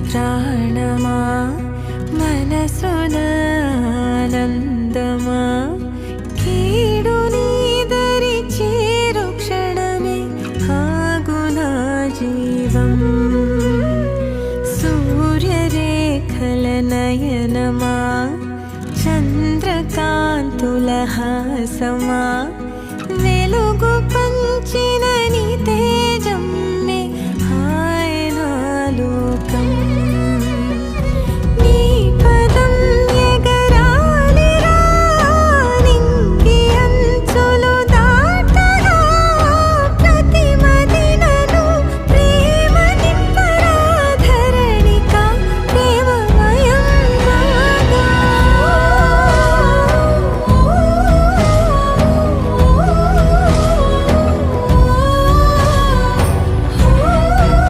ప్రాణమా మనసున ఆనందమా కీడు నీదరి చేరు క్షణమే ఆగునా జీవం సూర్యరేఖల నయనమా చంద్రకాంతుల హాసమా వెలుగు పంచిన